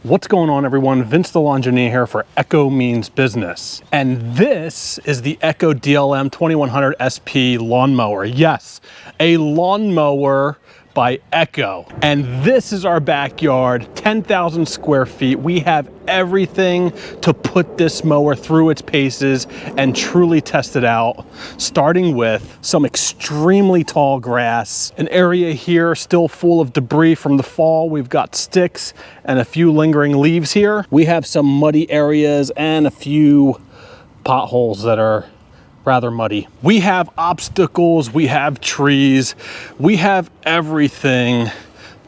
What's going on, everyone? Vince the Lawn Engineer here for ECHO Means Business. And this is the ECHO DLM-2100SP lawnmower. Yes, a lawnmower by ECHO. And this is our backyard, 10,000 square feet. We have everything to put this mower through its paces and truly test it out, starting with some extremely tall grass, an area here still full of debris from the fall. We've got sticks and a few lingering leaves here. We have some muddy areas and a few potholes that are rather muddy. We have obstacles, we have trees, we have everything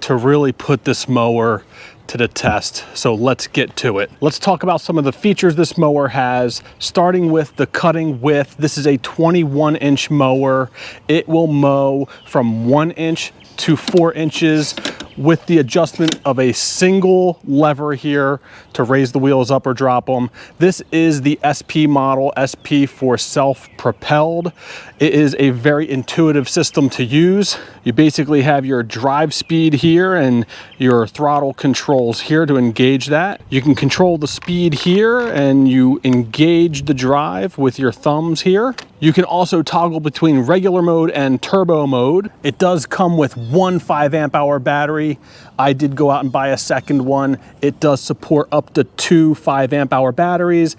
to really put this mower to the test. So let's get to it. Let's talk about some of the features this mower has, starting with the cutting width. This is a 21-inch mower. It will mow from 1 inch to 4 inches with the adjustment of a single lever here to raise the wheels up or drop them. This is the SP model, SP for self-propelled. It is a very intuitive system to use. You basically have your drive speed here and your throttle controls here to engage that. You can control the speed here and you engage the drive with your thumbs here. You can also toggle between regular mode and turbo mode. It does come with one 5 amp hour battery. I did go out and buy a second one. It does support up to 2 5 amp hour batteries,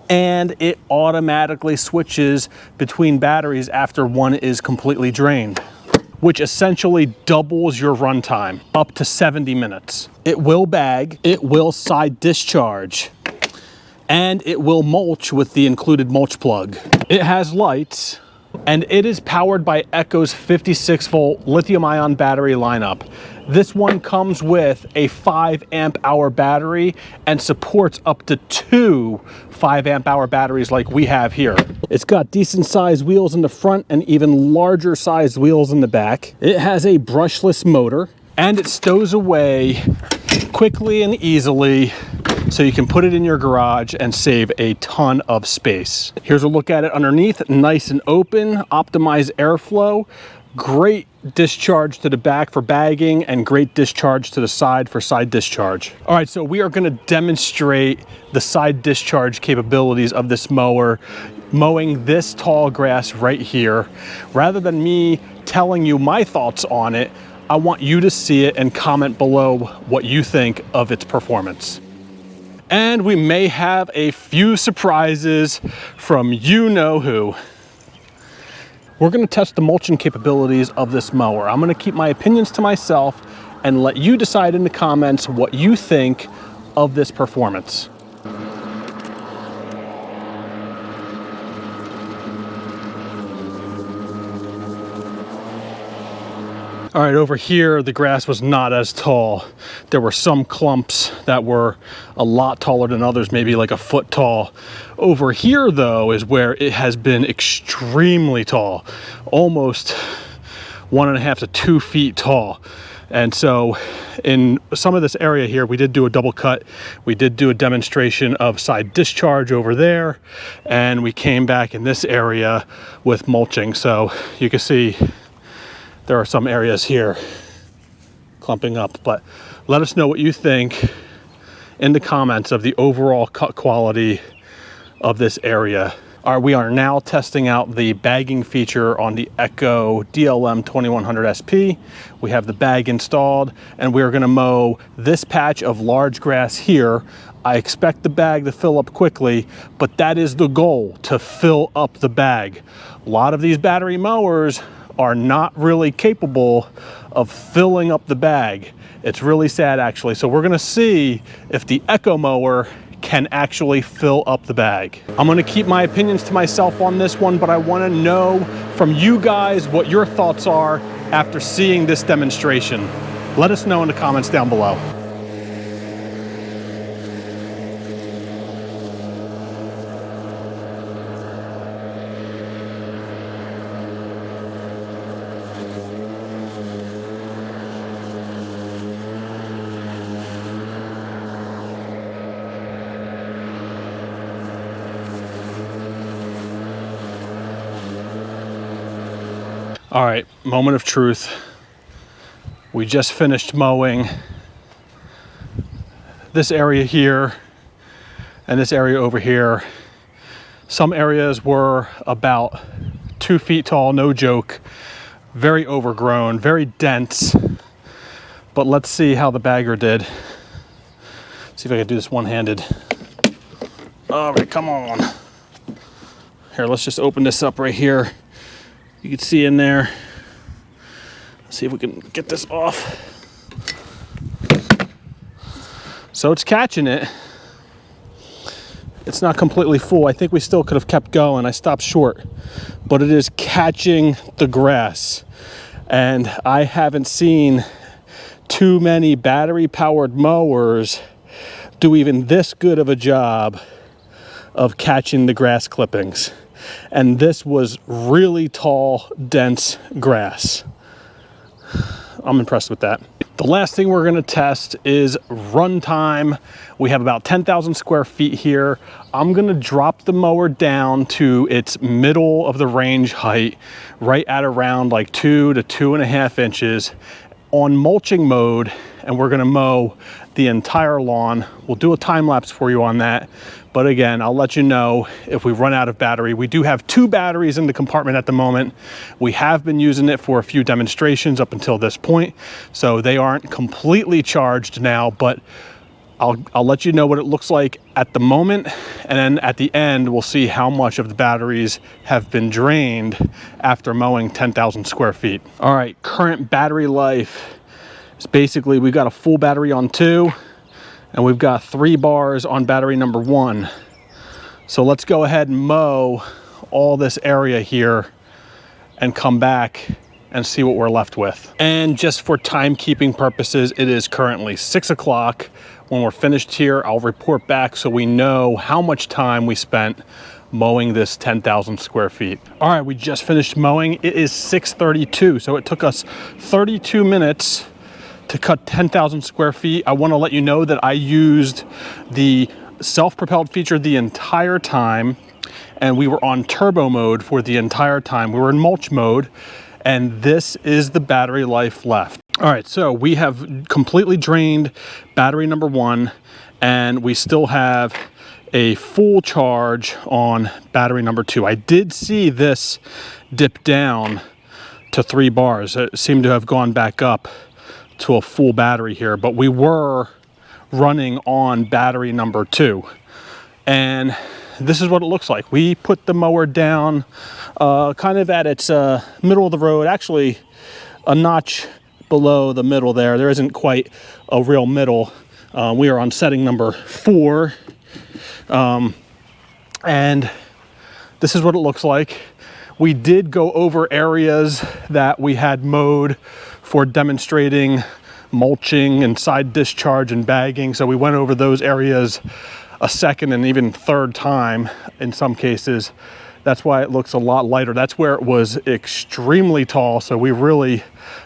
and it automatically switches between batteries after one is completely drained, which essentially doubles your runtime up to 70 minutes. It will bag, it will side discharge, and it will mulch with the included mulch plug. It has lights, and it is powered by ECHO's 56-volt lithium-ion battery lineup. This one comes with a 5 amp hour battery and supports up to 2 5 amp hour batteries like we have here. It's got decent sized wheels in the front and even larger sized wheels in the back. It has a brushless motor, and it stows away quickly and easily, so you can put it in your garage and save a ton of space. Here's a look at it underneath, nice and open, optimized airflow, great discharge to the back for bagging, and great discharge to the side for side discharge. All right, so we are gonna demonstrate the side discharge capabilities of this mower, mowing this tall grass right here. Rather than me telling you my thoughts on it, I want you to see it and comment below what you think of its performance. And we may have a few surprises from you know who. We're gonna test the mulching capabilities of this mower. I'm gonna keep my opinions to myself and let you decide in the comments what you think of this performance. All right, over here, the grass was not as tall. There were some clumps that were a lot taller than others, maybe like a foot tall. Over here, though, is where it has been extremely tall, almost 1.5 to 2 feet tall. And so in some of this area here, we did do a double cut. We did do a demonstration of side discharge over there, and we came back in this area with mulching. So you can see there are some areas here clumping up, but let us know what you think in the comments of the overall cut quality of this area. All right, we are now testing out the bagging feature on the ECHO DLM-2100SP. We have the bag installed, and we are gonna mow this patch of large grass here. I expect the bag to fill up quickly, but that is the goal, to fill up the bag. A lot of these battery mowers are not really capable of filling up the bag. It's really sad, actually. So we're gonna see if the ECHO mower can actually fill up the bag. I'm gonna keep my opinions to myself on this one, but I wanna know from you guys what your thoughts are after seeing this demonstration. Let us know in the comments down below. All right, moment of truth. We just finished mowing this area here and this area over here. Some areas were about 2 feet tall, no joke. Very overgrown, very dense. But let's see how the bagger did. See if I can do this one-handed. All right, come on. Here, let's just open this up right here. You can see in there. Let's see if we can get this off. So it's catching it. It's not completely full. I think we still could have kept going. I stopped short, but it is catching the grass. And I haven't seen too many battery powered mowers do even this good of a job of catching the grass clippings. And this was really tall, dense grass. I'm impressed with that. The last thing we're gonna test is run time. We have about 10,000 square feet here. I'm gonna drop the mower down to its middle of the range height, right at around like 2 to 2.5 inches on mulching mode, and we're gonna mow the entire lawn. We'll do a time lapse for you on that. But again, I'll let you know if we run out of battery. We do have 2 batteries in the compartment at the moment. We have been using it for a few demonstrations up until this point, so they aren't completely charged now, but I'll let you know what it looks like at the moment, and then at the end, we'll see how much of the batteries have been drained after mowing 10,000 square feet. All right, current battery life is basically, we've got a full battery on 2, and we've got 3 bars on battery number 1. So let's go ahead and mow all this area here and come back and see what we're left with. And just for timekeeping purposes, it is currently 6 o'clock. When we're finished here, I'll report back so we know how much time we spent mowing this 10,000 square feet. All right, we just finished mowing. It is 6:32, so it took us 32 minutes to cut 10,000 square feet. I want to let you know that I used the self-propelled feature the entire time, and we were on turbo mode for the entire time. We were in mulch mode, and this is the battery life left. All right, so we have completely drained battery number 1, and we still have a full charge on battery number 2. I did see this dip down to 3 bars. It seemed to have gone back up to a full battery here, but we were running on battery number 2, and this is what it looks like. We put the mower down kind of at its middle of the road, actually a notch below the middle there. There isn't quite a real middle. We are on setting number 4, and this is what it looks like. We did go over areas that we had mowed for demonstrating mulching and side discharge and bagging. So we went over those areas a second and even third time in some cases. That's why it looks a lot lighter. That's where it was extremely tall. So we really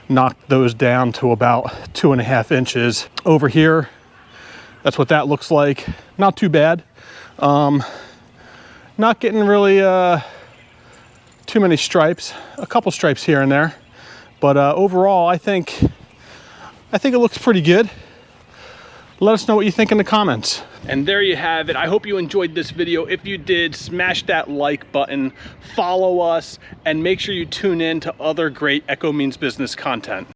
knocked those down to about 2.5 inches. Over here, that's what that looks like. Not too bad. Not getting really too many stripes, a couple stripes here and there. But overall, I think it looks pretty good. Let us know what you think in the comments. And there you have it. I hope you enjoyed this video. If you did, smash that like button, follow us, and make sure you tune in to other great Echo Means Business content.